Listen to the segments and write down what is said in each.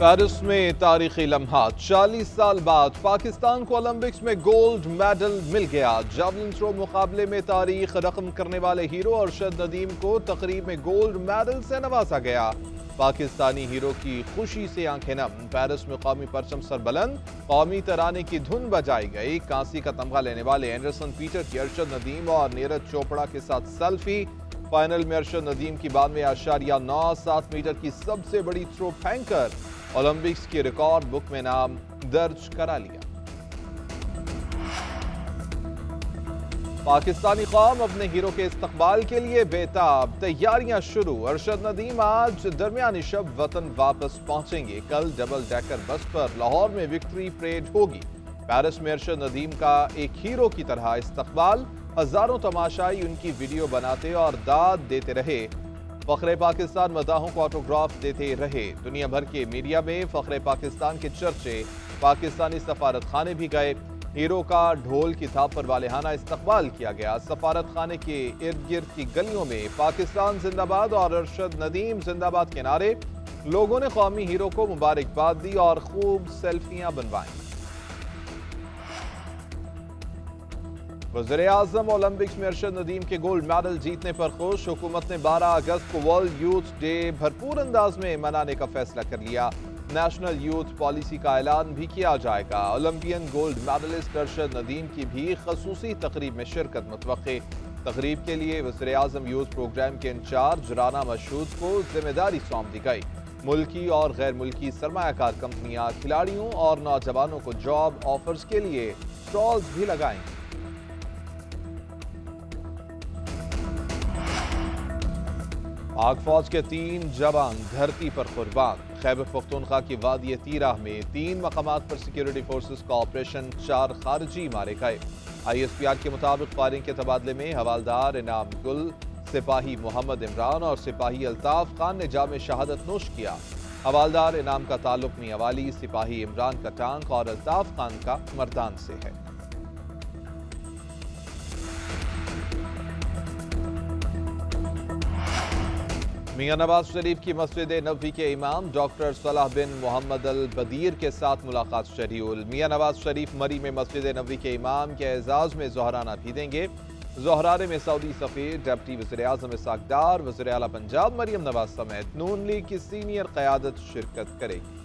Paris में तारीखी लम्हात। 40 साल बाद पाकिस्तान को ओलंपिक्स में गोल्ड मेडल मिल गया। जावलिन थ्रो मुकाबले में तारीख रकम करने वाले हीरो अरशद नदीम को तकरीब में गोल्ड मेडल से नवाजा गया। पाकिस्तानी हीरो की खुशी से आंखें नम। पेरिस में कौमी परचम सरबुलंद, कौमी तराने की धुन बजाई गई। कांसी का तमगा लेने वाले एंडरसन पीटर की अरशद नदीम और नीरज चोपड़ा के साथ सेल्फी। फाइनल में अरशद नदीम की 92.97 मीटर की सबसे बड़ी थ्रो फेंकर ओलंपिक्स की रिकॉर्ड बुक में नाम दर्ज करा लिया। पाकिस्तानी कौम अपने हीरो के इस्तकबाल के लिए बेताब। तैयारियां शुरू। अरशद नदीम आज दरमियानी शब वतन वापस पहुंचेंगे। कल डबल डेकर बस पर लाहौर में विक्ट्री परेड होगी। पेरिस में अरशद नदीम का एक हीरो की तरह इस्तकबाल। हजारों तमाशाई उनकी वीडियो बनाते और दाद देते रहे। फखरे पाकिस्तान मदाहों को ऑटोग्राफ देते रहे। दुनिया भर के मीडिया में फखरे पाकिस्तान के चर्चे। पाकिस्तानी सफारत खाने भी गए। हीरो का ढोल की थाप पर वालेहाना इस्तकबाल किया गया। सफारत खाने के इर्द गिर्द की गलियों में पाकिस्तान जिंदाबाद और अरशद नदीम जिंदाबाद के नारे। लोगों ने कौमी हीरो को मुबारकबाद दी और खूब सेल्फियां बनवाई। वज़ीर-ए-आज़म ओलंपिक्स में अरशद नदीम के गोल्ड मेडल जीतने पर खुश। हुकूमत ने 12 अगस्त को वर्ल्ड यूथ डे भरपूर अंदाज में मनाने का फैसला कर लिया। नेशनल यूथ पॉलिसी का ऐलान भी किया जाएगा। Olympian gold medalist Arshad Nadeem की भी खसूसी तकरीब में शिरकत मुतवक्के। तकरीब के लिए वज़ीर-ए-आज़म यूथ प्रोग्राम के इंचार्ज राना मशहूद को जिम्मेदारी सौंप दी गई। मुल्की और गैर मुल्की सरमायाकार कंपनियां खिलाड़ियों और नौजवानों को जॉब ऑफर्स के लिए स्टॉल्स भी लगाएंगी। पाक फौज के 3 जवान धरती पर कुर्बान। खैबर पख्तूनख्वा की वादी तीराह में 3 मकामात पर सिक्योरिटी फोर्सेस का ऑपरेशन, 4 खारजी मारे गए। ISPR के मुताबिक फायरिंग के तबादले में हवालदार इनाम गुल, सिपाही मोहम्मद इमरान और सिपाही अल्ताफ खान ने जाम शहादत नोश किया। हवालदार इनाम का ताल्लुक मियांवाली, सिपाही इमरान का टांक और अल्ताफ खान का मर्दान से है। मियां नवाज शरीफ की मस्जिद नबवी के इमाम डॉक्टर सलाह बिन मोहम्मद अल बदीर के साथ मुलाकात शेड्यूल। मियां नवाज शरीफ मरी में मस्जिद नबवी के इमाम के एजाज में जोहराना भी देंगे। जोहराने में सऊदी सफीर, डिप्टी वज़ीर-ए-आज़म इस्हाक डार, वज़ीर आला पंजाब मरियम नवाज समेत नून लीग की सीनियर क़यादत शिरकत करेगी।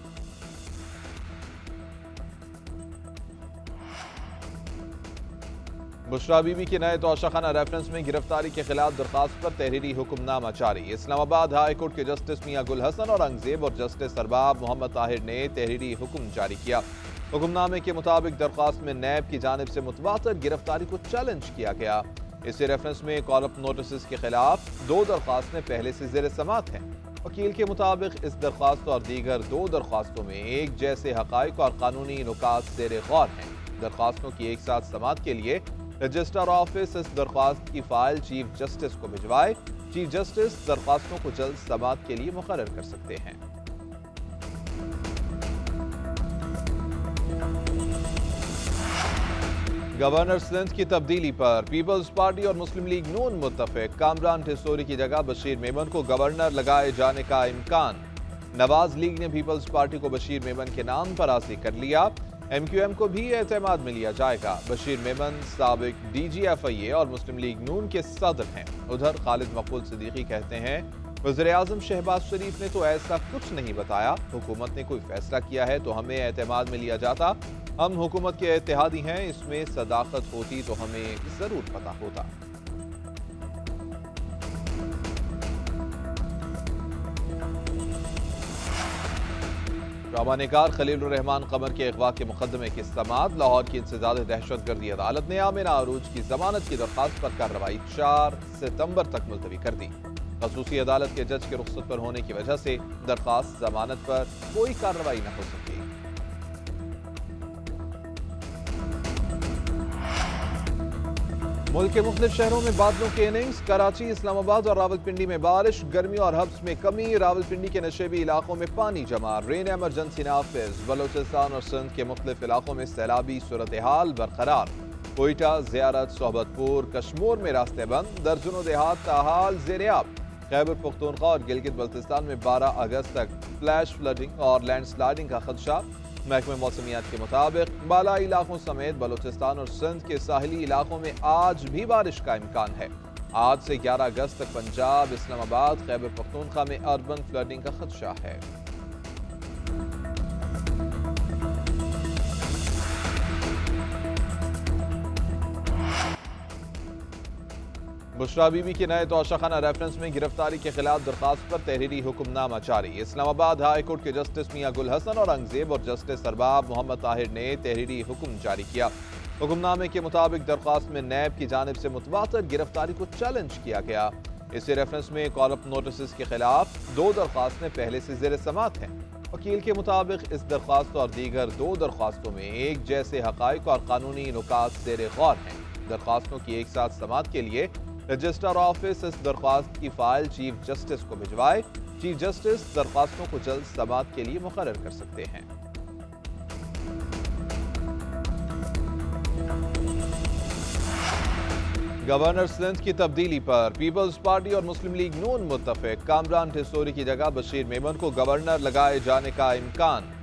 बुशरा बीबी के नए तोशाखाना रेफरेंस में गिरफ्तारी के खिलाफ दरखास्त पर तहरीरी हुक्मनामा जारी। इस्लामाबाद हाई कोर्ट के जस्टिस मियां गुल हसन औरंगजेब और जस्टिस अरबाब मोहम्मद ताहिर ने तहरीरी हुक्म जारी किया। हुक्मनामे के मुताबिक दरखास्त में नैब की जानिब से मुतवातर गिरफ्तारी को चैलेंज किया गया। इसी रेफरेंस में कॉल अप नोटिस के खिलाफ 2 दरखास्तें पहले से ज़ेर समात हैं। वकील के मुताबिक इस दरखास्त और दीगर 2 दरखास्तों में एक जैसे हकाइक और कानूनी नुकात ज़ेर गौर हैं। दरखास्तों की एक साथ समात के लिए रजिस्ट्रार ऑफिस इस दरख्वास्त की फाइल चीफ जस्टिस को भिजवाए। चीफ जस्टिस दरख्वास्तों को जल्द समाअत के लिए मुकर्रर कर सकते हैं। गवर्नर सिंध की तब्दीली पर पीपल्स पार्टी और मुस्लिम लीग नून मुत्तफिक। कामरान ठिसोरी की जगह बशीर मेमन को गवर्नर लगाए जाने का इम्कान। नवाज लीग ने पीपल्स पार्टी को बशीर मेमन के नाम पर राजी कर लिया। MQM को भी एतमाद में लिया जाएगा। बशीर मेमन साबिक DG-FIA और मुस्लिम लीग नून के सदर हैं। उधर खालिद मकबूल सिद्दीकी कहते हैं वज़ीर-ए-आज़म शहबाज शरीफ ने तो ऐसा कुछ नहीं बताया। हुकूमत ने कोई फैसला किया है तो हमें एतमाद में लिया जाता। हम हुकूमत के इत्तेहादी हैं, इसमें सदाकत होती तो हमें जरूर पता होता। ड्रामानिकार खलील रहमान कमर के अगवा के मुकदमे की समाअत। लाहौर की इंसदाद दहशतगर्दी अदालत ने आमिना अरूज की जमानत की दरख्वास्त पर कार्रवाई 4 सितंबर तक मुलतवी कर दी। खसूसी अदालत के जज के रुख्सत पर होने की वजह से दरख्वास्त जमानत पर कोई कार्रवाई न हो सकी। मुल्क के मुख्तलिफ शहरों में बादलों के इनिंग्स। कराची, इस्लामाबाद और रावलपिंडी में बारिश। गर्मी और हब्स में कमी। रावलपिंडी के नशेबी इलाकों में पानी जमा। रेन एमरजेंसी नाफिज। बलोचिस्तान और सिंध के मुख्तलिफ इलाकों में सैलाबी सूरत हाल बरकरार। कोयटा, ज़ियारत, सोहबतपुर, कश्मोर में रास्ते बंद। दर्जनों देहात ताहाल ज़ेर-ए-आब। खैबर पख्तूनख्वा और गिलगित बल्तिस्तान में 12 अगस्त तक फ्लैश फ्लडिंग और लैंडस्लाइडिंग का खदशा। महकमे मौसमियात के मुताबिक बालाई इलाकों समेत बलूचिस्तान और सिंध के साहिली इलाकों में आज भी बारिश का इम्कान है। आज से 11 अगस्त तक पंजाब, इस्लामाबाद, खैबर पख्तूनख्वा में अर्बन फ्लडिंग का खदशा है। बुशरा बीबी के नए तोशाखाना रेफरेंस में गिरफ्तारी के खिलाफ दरखास्त पर तहरीरी हुक्मनामा जारी। इस्लामाबाद हाई कोर्ट के जस्टिस मियां गुल हसन और औरंगजेब और जस्टिस अरबाब मोहम्मद ताहिर ने तहरीरी हुक्म जारी किया। हुक्मनामे के मुताबिक दरखास्त में नैब की जानिब से मुतवातर गिरफ्तारी को चैलेंज किया गया। इसी रेफरेंस में कॉल अप नोटिस के खिलाफ 2 दरखास्तें पहले से ज़ेर समात हैं। वकील के मुताबिक इस दरखास्त और दीगर 2 दरखास्तों में एक जैसे हकाइक और कानूनी नुकात ज़ेर गौर हैं। दरखास्तों की एक साथ समात के लिए रजिस्ट्रार ऑफिस इस दरख्वास्त की फाइल चीफ जस्टिस को भिजवाए। चीफ जस्टिस दरख्वास्तों को जल्द समात के लिए मुकर्रर कर सकते हैं। गवर्नर सिंध की तब्दीली पर पीपल्स पार्टी और मुस्लिम लीग नून मुत्तफिक। कामरान ठिसोरी की जगह बशीर मेमन को गवर्नर लगाए जाने का इम्कान।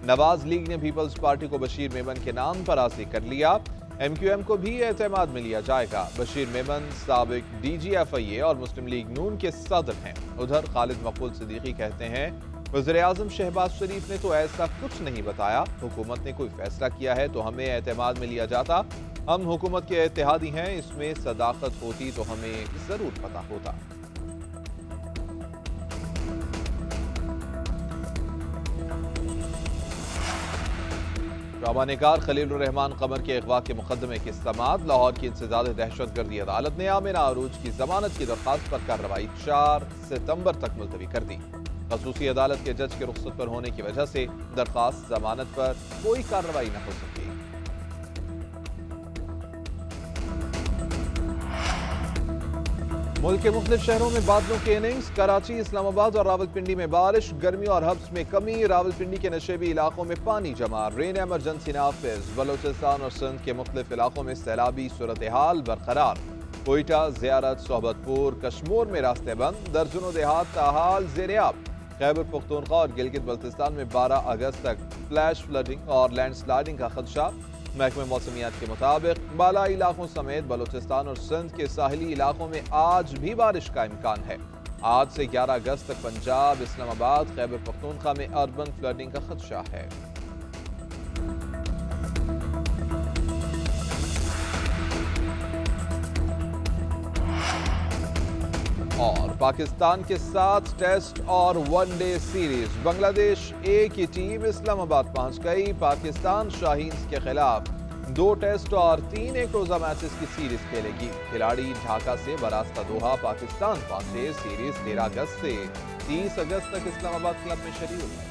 नवाज लीग ने पीपल्स पार्टी को बशीर मेमन के नाम पर राजी कर लिया। MQM को भी एतमाद में लिया जाएगा। बशीर मेमन साबिक DGFIA और मुस्लिम लीग नून के सदर हैं। उधर खालिद मकबूल सिद्दीकी कहते हैं वज़ीर-ए-आज़म शहबाज शरीफ ने तो ऐसा कुछ नहीं बताया। हुकूमत ने कोई फैसला किया है तो हमें एतमाद में लिया जाता। हम हुकूमत के इत्तेहादी हैं, इसमें सदाकत होती तो हमें जरूर पता होता। ड्रामानिकार खलीलुर रहमान कमर के अगवा के मुकदमे की समाअत। लाहौर की इंसदाद दहशतगर्दी अदालत ने आमिना अरूज की जमानत की दरख्वास्त पर कार्रवाई 4 सितंबर तक मुलतवी कर दी। खसूसी अदालत के जज के रुख्सत पर होने की वजह से दरख्वास्त जमानत पर कोई कार्रवाई न हो सकी। मुल्क के मुख्तलिफ शहरों में बादलों के इनिंग्स। कराची, इस्लामाबाद और रावलपिंडी में बारिश। गर्मी और हब्स में कमी। रावलपिंडी के नशेबी इलाकों में पानी जमा। रेन एमरजेंसी नाफिज। बलोचिस्तान और सिंध के मुख्तलिफ इलाकों में सैलाबी सूरत हाल बरकरार। कोयटा, ज़ियारत, सोहबतपुर, कश्मोर में रास्ते बंद। दर्जनों देहात ताहाल ज़ेर-ए-आब। खैबर पख्तूनख्वा और गिलगित बल्तिस्तान में 12 अगस्त तक फ्लैश फ्लडिंग और लैंडस्लाइडिंग का खदशा। महकमे मौसमियात के मुताबिक बालाई इलाकों समेत बलूचिस्तान और सिंध के साहिली इलाकों में आज भी बारिश का इम्कान है। आज से 11 अगस्त तक पंजाब, इस्लामाबाद, खैबर पख्तूनख्वा में अर्बन फ्लडिंग का खदशा है। और पाकिस्तान के साथ टेस्ट और वनडे सीरीज। बांग्लादेश ए की टीम इस्लामाबाद पहुंच गई। पाकिस्तान शाहीन्स के खिलाफ 2 टेस्ट और 3 एक रोजा मैचेस की सीरीज खेलेगी। खिलाड़ी ढाका से बरास्ता दोहा पाकिस्तान पहुंचे। सीरीज 13 अगस्त से 30 अगस्त तक इस्लामाबाद क्लब में शेड्यूल है।